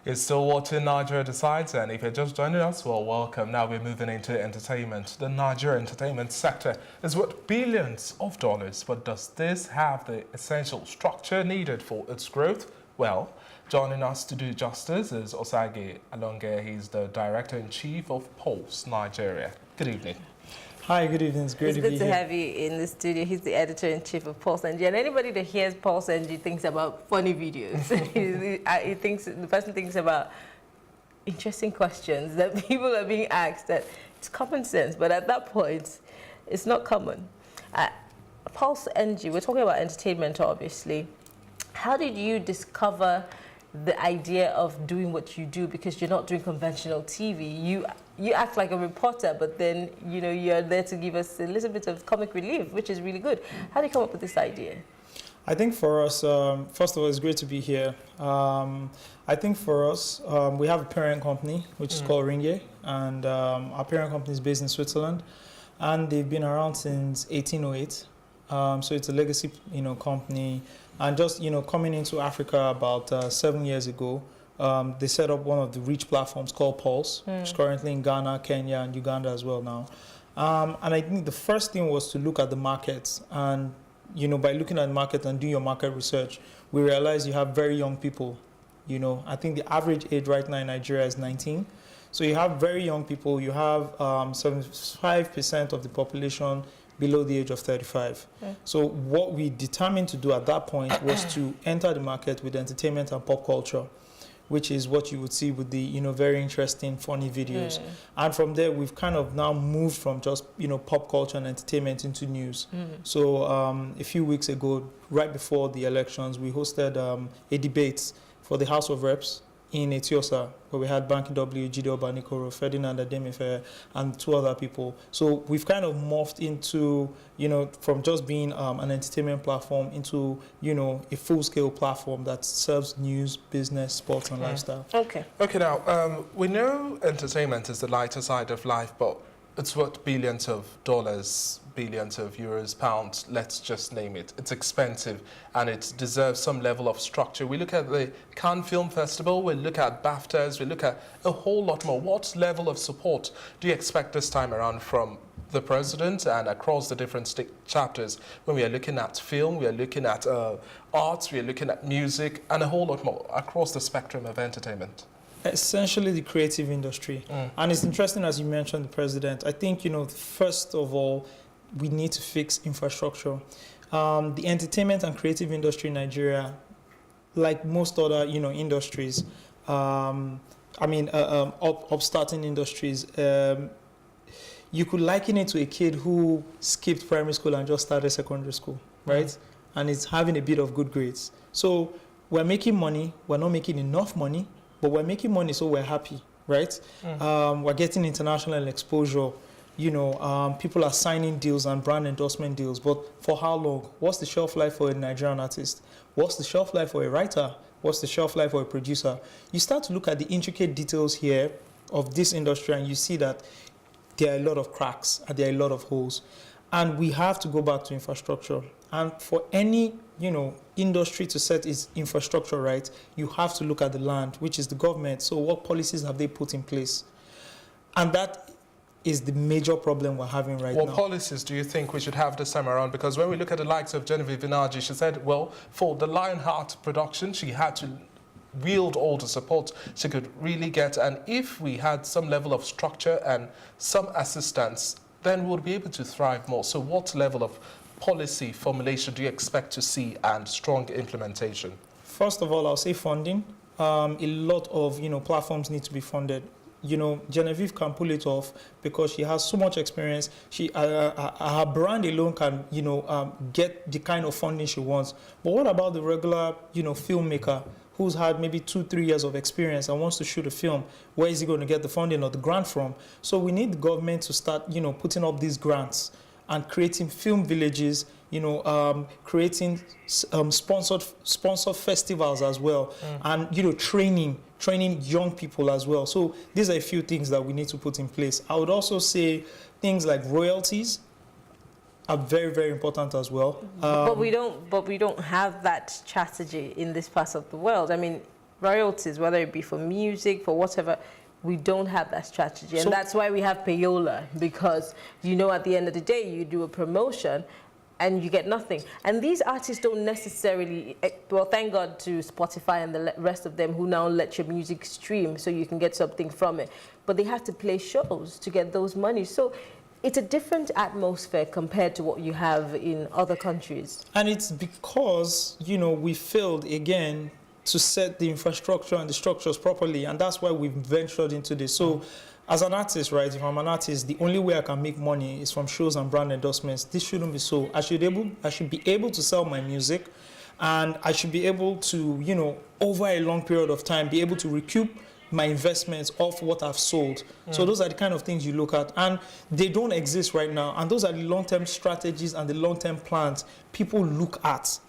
You're still watching Nigeria Decides, and if you're just joining us, well, welcome. Now we're moving into entertainment. The Nigerian entertainment sector is worth billions of dollars, but does this have the essential structure needed for its growth? Well, joining us to do justice is Osage Alonge. He's the Director-in-Chief of Pulse Nigeria. Good evening. Hi, good evening. It's great to be here. It's good to have you in the studio. He's the editor-in-chief of Pulse NG. And anybody that hears Pulse NG thinks about funny videos. The person thinks about interesting questions that people are being asked. That it's common sense, but at that point, it's not common. Pulse NG, we're talking about entertainment, obviously. How did you discover the idea of doing what you do? Because you're not doing conventional TV. You act like a reporter, but then you're there to give us a little bit of comic relief, which is really good. How did you come up with this idea? I think for us, first of all, it's great to be here. I think for us, we have a parent company which is called Ringe, and our parent company is based in Switzerland, and they've been around since 1808. So it's a legacy, company. And just, coming into Africa about 7 years ago, they set up one of the reach platforms called Pulse, which is currently in Ghana, Kenya, and Uganda as well now. And I think the first thing was to look at the markets. And, by looking at the market and doing your market research, we realized you have very young people. I think the average age right now in Nigeria is 19. So you have very young people. You have 75% of the population below the age of 35. So what we determined to do at that point was to enter the market with entertainment and pop culture, which is what you would see with the very interesting, funny videos. And from there, we've kind of now moved from just pop culture and entertainment into news. So a few weeks ago, right before the elections, we hosted a debate for the House of Reps in Etiosa, where we had Banky W, Jide Obanikoro, Ferdinand Ademefe, and 2 other people. So we've kind of morphed into, from just being an entertainment platform into, a full-scale platform that serves news, business, sports, and lifestyle. Okay. Okay, now, we know entertainment is the lighter side of life, but it's worth billions of dollars, billions of euros, pounds, let's just name it. It's expensive and it deserves some level of structure. We look at the Cannes Film Festival, we look at BAFTAs, we look at a whole lot more. What level of support do you expect this time around from the president and across the different state chapters when we are looking at film, we are looking at arts, we are looking at music, and a whole lot more across the spectrum of entertainment? Essentially the creative industry. And it's interesting, as you mentioned, the president. I think, first of all, we need to fix infrastructure. The entertainment and creative industry in Nigeria, like most other, industries, upstarting industries, you could liken it to a kid who skipped primary school and just started secondary school, right? And is having a bit of good grades. So we're making money, we're not making enough money, but we're making money, so we're happy, right? We're getting international exposure. People are signing deals and brand endorsement deals, but for how long? What's the shelf life for a Nigerian artist? What's the shelf life for a writer? What's the shelf life for a producer? You start to look at the intricate details here of this industry, and you see that there are a lot of cracks and there are a lot of holes. And we have to go back to infrastructure. And for any, industry to set its infrastructure right, you have to look at the land, which is the government. So what policies have they put in place? And that is the major problem we're having right now. What policies do you think we should have this time around? Because when we look at the likes of Genevieve Inaji, she said, well, for the Lionheart production, she had to wield all the support she could really get. And if we had some level of structure and some assistance, then we'll be able to thrive more. So what level of policy formulation do you expect to see and strong implementation? First of all, I'll say funding. A lot of platforms need to be funded. Genevieve can pull it off because she has so much experience. Her brand alone can get the kind of funding she wants. But what about the regular filmmaker who's had maybe 2-3 years of experience and wants to shoot a film? Where is he going to get the funding or the grant from? So we need the government to start putting up these grants and creating film villages, creating sponsored festivals as well, and training young people as well. So these are a few things that we need to put in place. I would also say things like royalties are very, very important as well. But we don't have that strategy in this part of the world. I mean, royalties, whether it be for music, for whatever. We don't have that strategy. And So, that's why we have payola, because, you know, at the end of the day, you do a promotion and you get nothing. And these artists don't necessarily, well, thank God to Spotify and the rest of them who now let your music stream so you can get something from it. But they have to play shows to get those money. So it's a different atmosphere compared to what you have in other countries. and it's because, you know, we failed again to set the infrastructure and the structures properly, and that's why we've ventured into this. So as an artist, right, if I'm an artist, the only way I can make money is from shows and brand endorsements. This shouldn't be so. I should be able to sell my music, and I should be able to, you know, over a long period of time, be able to recoup my investments off what I've sold. So those are the kind of things you look at, and they don't exist right now. And those are the long-term strategies and the long-term plans people look at,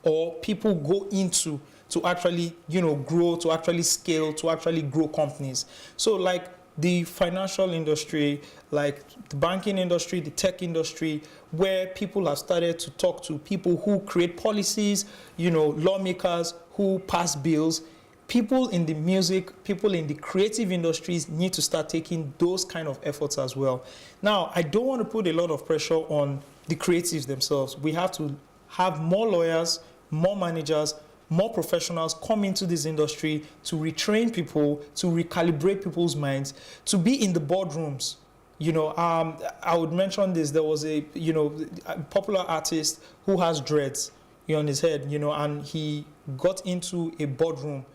or people go into to actually, you know, grow, to actually scale, to actually grow companies. So like the financial industry, like the banking industry, the tech industry, where people have started to talk to people who create policies, you know, lawmakers who pass bills. People in the music, people in the creative industries need to start taking those kind of efforts as well. Now, I don't want to put a lot of pressure on the creatives themselves. We have to have more lawyers, more managers, more professionals come into this industry to retrain people, to recalibrate people's minds, to be in the boardrooms. You know, I would mention this. There was a, you know, a popular artist who has dreads on his head, you know, and he got into a boardroom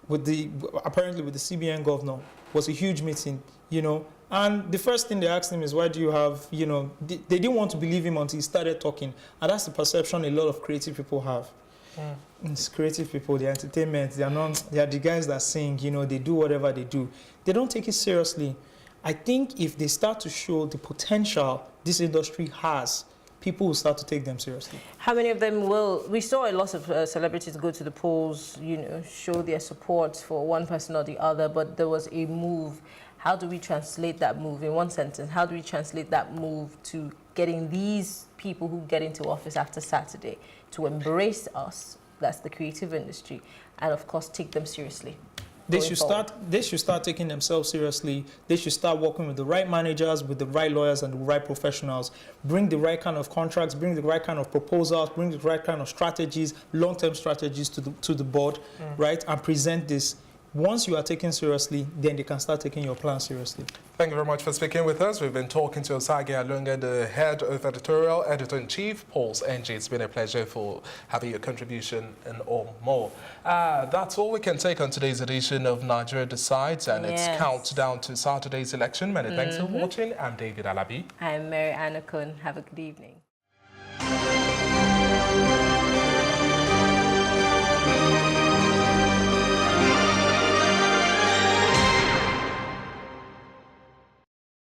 with apparently with the CBN governor. It was a huge meeting, you know. And the first thing they asked him is, why do you have, you know, they didn't want to believe him until he started talking. And that's the perception a lot of creative people have. It's creative people, the entertainment, they are the guys that sing, you know, they do whatever they do. They don't take it seriously. I think if they start to show the potential this industry has, people will start to take them seriously. How many of them will? We saw a lot of celebrities go to the polls, you know, show their support for one person or the other, but there was a move. How do we translate that move in one sentence? How do we translate that move to getting these people who get into office after Saturday to embrace us, that's the creative industry, and of course take them seriously? They should start taking themselves seriously. They should start working with the right managers, with the right lawyers and the right professionals. Bring the right kind of contracts, bring the right kind of proposals, bring the right kind of strategies, long-term strategies to the board, right? And present this. Once you are taken seriously, then they can start taking your plan seriously. Thank you very much for speaking with us. We've been talking to Osage Alunga, the head of editorial, editor-in-chief, Pulse NG. It's been a pleasure for having your contribution and all more. That's all we can take on today's edition of Nigeria Decides, and it's countdown to Saturday's election. Many thanks for watching. I'm David Alabi. I'm Mary Anakun. Have a good evening.